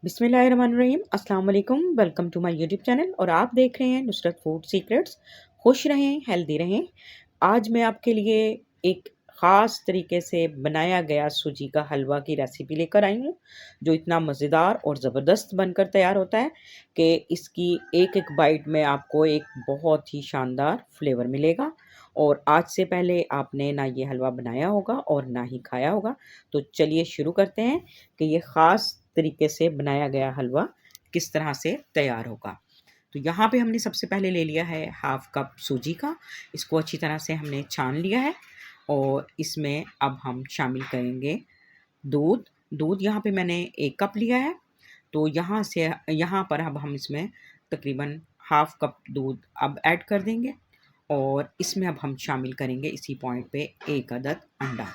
बिस्मिल्लाहिर्रहमानिर्रहीम अस्सलाम वालेकुम। Welcome to my YouTube channel और आप देख रहे हैं नुसरत फूड सीक्रेट्स। खुश रहें, हेल्दी रहें। आज मैं आपके लिए एक ख़ास तरीके से बनाया गया सूजी का हलवा की रेसिपी लेकर आई हूँ, जो इतना मज़ेदार और ज़बरदस्त बनकर तैयार होता है कि इसकी एक एक बाइट में आपको एक बहुत ही शानदार फ्लेवर मिलेगा। और आज से पहले आपने ना ये हलवा बनाया होगा और ना ही खाया होगा। तो चलिए शुरू करते हैं कि ये ख़ास तरीके से बनाया गया हलवा किस तरह से तैयार होगा। तो यहाँ पे हमने सबसे पहले ले लिया है हाफ कप सूजी का। इसको अच्छी तरह से हमने छान लिया है और इसमें अब हम शामिल करेंगे दूध। दूध यहाँ पे मैंने 1 कप लिया है। तो यहाँ पर अब हम इसमें तकरीबन हाफ कप दूध अब ऐड कर देंगे और इसमें अब हम शामिल करेंगे इसी पॉइंट पे 1 अदद अंडा।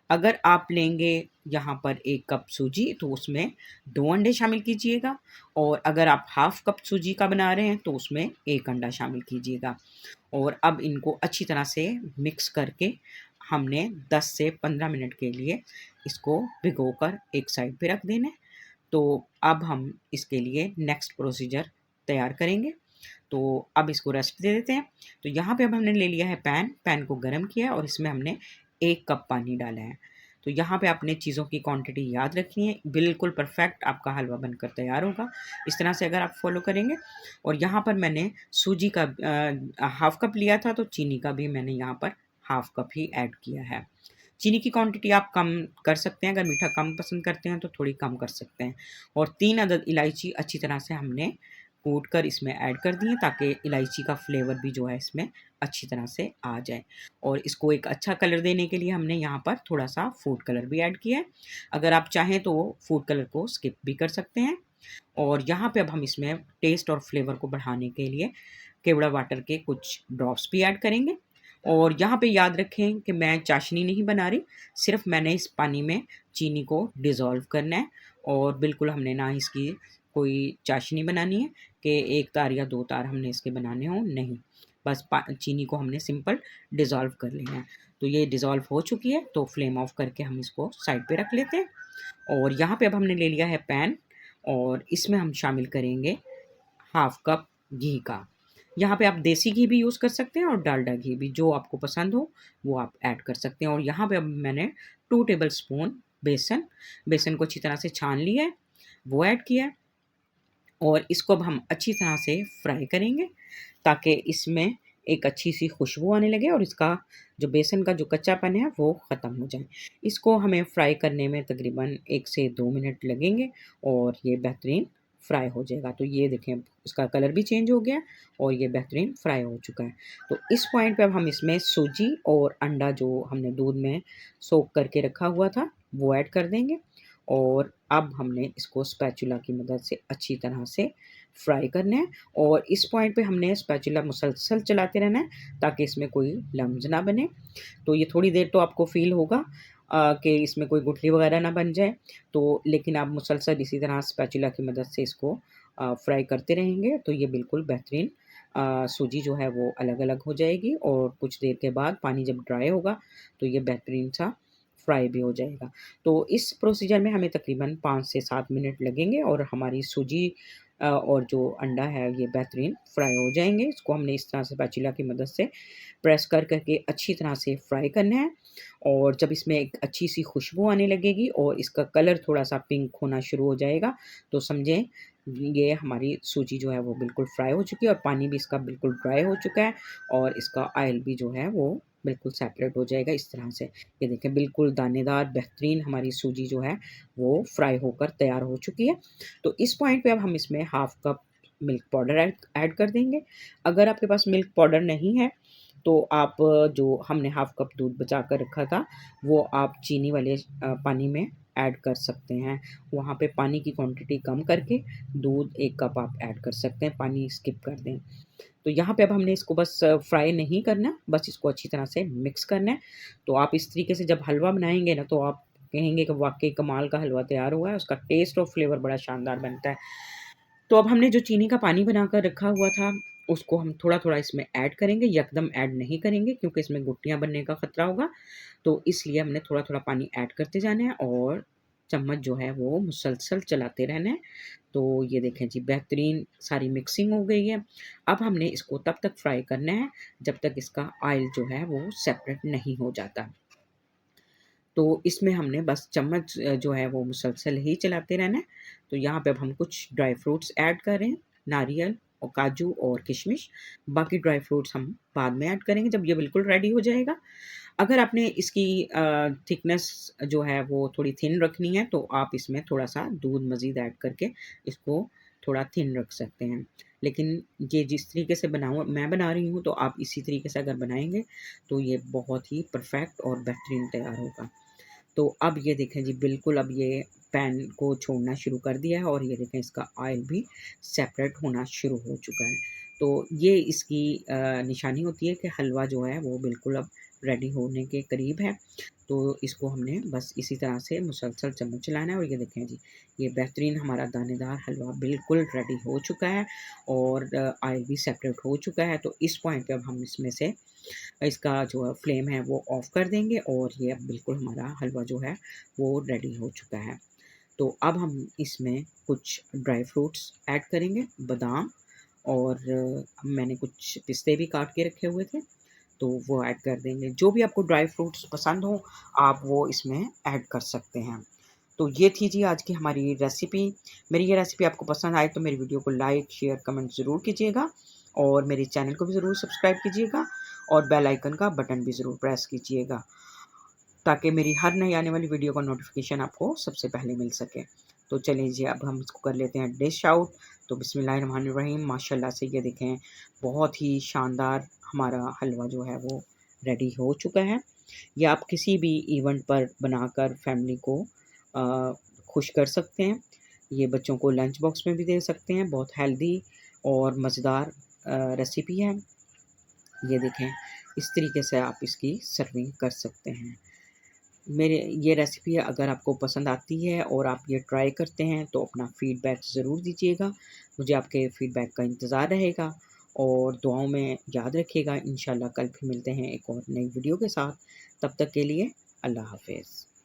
अगर आप लेंगे यहाँ पर 1 कप सूजी तो उसमें 2 अंडे शामिल कीजिएगा और अगर आप हाफ कप सूजी का बना रहे हैं तो उसमें 1 अंडा शामिल कीजिएगा। और अब इनको अच्छी तरह से मिक्स करके हमने 10 से 15 मिनट के लिए इसको भिगोकर एक साइड पे रख देना है। तो अब हम इसके लिए नेक्स्ट प्रोसीजर तैयार करेंगे। तो अब इसको रेस्ट दे देते हैं। तो यहाँ पे अब हमने ले लिया है पैन को गरम किया है और इसमें हमने 1 कप पानी डाला है। तो यहाँ पे आपने चीज़ों की क्वांटिटी याद रखनी है, बिल्कुल परफेक्ट आपका हलवा बनकर तैयार होगा इस तरह से अगर आप फॉलो करेंगे। और यहाँ पर मैंने सूजी का हाफ कप लिया था, तो चीनी का भी मैंने यहाँ पर हाफ कप ही ऐड किया है। चीनी की क्वांटिटी आप कम कर सकते हैं, अगर मीठा कम पसंद करते हैं तो थोड़ी कम कर सकते हैं। और 3 अदद इलायची अच्छी तरह से हमने कूट कर इसमें ऐड कर दी है ताकि इलायची का फ्लेवर भी जो है इसमें अच्छी तरह से आ जाए। और इसको एक अच्छा कलर देने के लिए हमने यहाँ पर थोड़ा सा फूड कलर भी ऐड किया है। अगर आप चाहें तो फूड कलर को स्किप भी कर सकते हैं। और यहाँ पे अब हम इसमें टेस्ट और फ्लेवर को बढ़ाने के लिए केवड़ा वाटर के कुछ ड्रॉप्स भी ऐड करेंगे। और यहाँ पे याद रखें कि मैं चाशनी नहीं बना रही, सिर्फ मैंने इस पानी में चीनी को डिज़ोल्व करना है। और बिल्कुल हमने ना इसकी कोई चाशनी बनानी है कि 1 तार या 2 तार हमने इसके बनाने हों, नहीं। बस चीनी को हमने सिंपल डिज़ोल्व कर लेना है। तो ये डिज़ोल्व हो चुकी है तो फ्लेम ऑफ करके हम इसको साइड पे रख लेते हैं। और यहाँ पे अब हमने ले लिया है पैन और इसमें हम शामिल करेंगे हाफ कप घी का। यहाँ पे आप देसी घी भी यूज़ कर सकते हैं और डालडा घी भी, जो आपको पसंद हो वो आप ऐड कर सकते हैं। और यहाँ पे अब मैंने 2 टेबल स्पून बेसन को अच्छी तरह से छान लिया है, वो ऐड किया है। और इसको अब हम अच्छी तरह से फ्राई करेंगे ताकि इसमें एक अच्छी-सी खुशबू आने लगे और इसका जो बेसन का जो कच्चापन है वो ख़त्म हो जाए। इसको हमें फ्राई करने में तकरीबन 1 से 2 मिनट लगेंगे और ये बेहतरीन फ्राई हो जाएगा। तो ये देखें उसका कलर भी चेंज हो गया और ये बेहतरीन फ्राई हो चुका है। तो इस पॉइंट पे अब हम इसमें सूजी और अंडा जो हमने दूध में सोक करके रखा हुआ था वो ऐड कर देंगे। और अब हमने इसको स्पैचुला की मदद से अच्छी तरह से फ्राई करना है। और इस पॉइंट पे हमने स्पैचुला मुसलसल चलाते रहना है ताकि इसमें कोई लम्स ना बने। तो ये थोड़ी देर तो आपको फ़ील होगा कि इसमें कोई गुठली वगैरह ना बन जाए, तो लेकिन आप मुसलसल इसी तरह स्पैचुला की मदद से इसको फ्राई करते रहेंगे तो ये बिल्कुल बेहतरीन सूजी जो है वो अलग-अलग हो जाएगी। और कुछ देर के बाद पानी जब ड्राई होगा तो ये बेहतरीन सा फ्राई भी हो जाएगा। तो इस प्रोसीजर में हमें तकरीबन 5 से 7 मिनट लगेंगे और हमारी सूजी और जो अंडा है ये बेहतरीन फ्राई हो जाएँगे। इसको हमने इस तरह से स्पैचुला की मदद से प्रेस कर के अच्छी तरह से फ्राई करना है। और जब इसमें एक अच्छी-सी खुशबू आने लगेगी और इसका कलर थोड़ा-सा पिंक होना शुरू हो जाएगा, तो समझें ये हमारी सूजी जो है वो बिल्कुल फ्राई हो चुकी है और पानी भी इसका बिल्कुल ड्राई हो चुका है और इसका ऑयल भी जो है वो बिल्कुल सेपरेट हो जाएगा इस तरह से। ये देखें बिल्कुल दानेदार बेहतरीन हमारी सूजी जो है वो फ्राई होकर तैयार हो चुकी है। तो इस पॉइंट पे अब हम इसमें half cup milk powder add add कर देंगे। अगर आपके पास मिल्क पाउडर नहीं है तो आप जो हमने हाफ कप दूध बचा कर रखा था वो आप चीनी वाले पानी में ऐड कर सकते हैं। वहाँ पे पानी की क्वांटिटी कम करके दूध 1 कप आप ऐड कर सकते हैं, पानी स्किप कर दें। तो यहाँ पे अब हमने इसको बस फ्राई नहीं करना, बस इसको अच्छी तरह से मिक्स करना है। तो आप इस तरीके से जब हलवा बनाएँगे ना तो आप कहेंगे कि वाक़ई कमाल का हलवा तैयार हुआ है, उसका टेस्ट और फ्लेवर बड़ा शानदार बनता है। तो अब हमने जो चीनी का पानी बनाकर रखा हुआ था, उसको हम थोड़ा-थोड़ा इसमें ऐड करेंगे, यकदम ऐड नहीं करेंगे क्योंकि इसमें गुठलियाँ बनने का खतरा होगा। तो इसलिए हमने थोड़ा-थोड़ा पानी ऐड करते जाना है और चम्मच जो है वो मुसलसल चलाते रहना है। तो ये देखें जी, बेहतरीन सारी मिक्सिंग हो गई है। अब हमने इसको तब तक फ्राई करना है जब तक इसका ऑयल जो है वो सेपरेट नहीं हो जाता। तो इसमें हमने बस चम्मच जो है वो मुसलसल ही चलाते रहना है। तो यहाँ पे अब हम कुछ ड्राई फ्रूट्स ऐड कर रहे हैं, नारियल और काजू और किशमिश। बाकी ड्राई फ्रूट्स हम बाद में ऐड करेंगे जब ये बिल्कुल रेडी हो जाएगा। अगर आपने इसकी थिकनेस जो है वो थोड़ी थिन रखनी है, तो आप इसमें थोड़ा-सा दूध मज़ीद ऐड करके इसको थोड़ा थिन रख सकते हैं। लेकिन ये जिस तरीके से मैं बना रही हूँ, तो आप इसी तरीके से अगर बनाएँगे, तो ये बहुत ही परफ़ेक्ट और बेहतरीन तैयार होगा। तो अब ये देखें जी, बिल्कुल अब ये पैन को छोड़ना शुरू कर दिया है और ये देखें इसका ऑयल भी सेपरेट होना शुरू हो चुका है। तो ये इसकी निशानी होती है कि हलवा जो है वो बिल्कुल अब रेडी होने के करीब है। तो इसको हमने बस इसी तरह से मुसलसल चम्मच चलाना है और ये देखें जी, ये बेहतरीन हमारा दानेदार हलवा बिल्कुल रेडी हो चुका है और ऑयल भी सेपरेट हो चुका है। तो इस पॉइंट पे अब हम इसमें से इसका जो है फ्लेम है वो ऑफ़ कर देंगे और ये अब बिल्कुल हमारा हलवा जो है वो रेडी हो चुका है। तो अब हम इसमें कुछ ड्राई फ्रूट्स ऐड करेंगे, बादाम और मैंने कुछ पिस्ते भी काट के रखे हुए थे, तो वो ऐड कर देंगे। जो भी आपको ड्राई फ्रूट्स पसंद हो, आप वो इसमें ऐड कर सकते हैं। तो ये थी जी आज की हमारी रेसिपी। मेरी ये रेसिपी आपको पसंद आए तो मेरी वीडियो को लाइक, शेयर, कमेंट ज़रूर कीजिएगा और मेरे चैनल को भी ज़रूर सब्सक्राइब कीजिएगा और बेल आइकन का बटन भी ज़रूर प्रेस कीजिएगा, ताकि मेरी हर नई आने वाली वीडियो का नोटिफ़िकेशन आपको सबसे पहले मिल सके। तो चलिए जी, अब हम इसको कर लेते हैं डिश आउट। तो बिस्मिल्लाहिर्रहमानिर्रहीम, माशाल्लाह से ये देखें बहुत ही शानदार हमारा हलवा जो है वो रेडी हो चुका है। ये आप किसी भी इवेंट पर बनाकर फैमिली को अ, खुश कर सकते हैं। ये बच्चों को लंच बॉक्स में भी दे सकते हैं। बहुत हेल्दी और मज़ेदार रेसिपी है। ये देखें, इस तरीके से आप इसकी सर्विंग कर सकते हैं। मेरे ये रेसिपी अगर आपको पसंद आती है और आप ये ट्राई करते हैं तो अपना फ़ीडबैक ज़रूर दीजिएगा। मुझे आपके फ़ीडबैक का इंतज़ार रहेगा और दुआओं में याद रखिएगा। इंशाल्लाह कल फिर मिलते हैं एक और नई वीडियो के साथ। तब तक के लिए अल्लाह हाफ़िज़।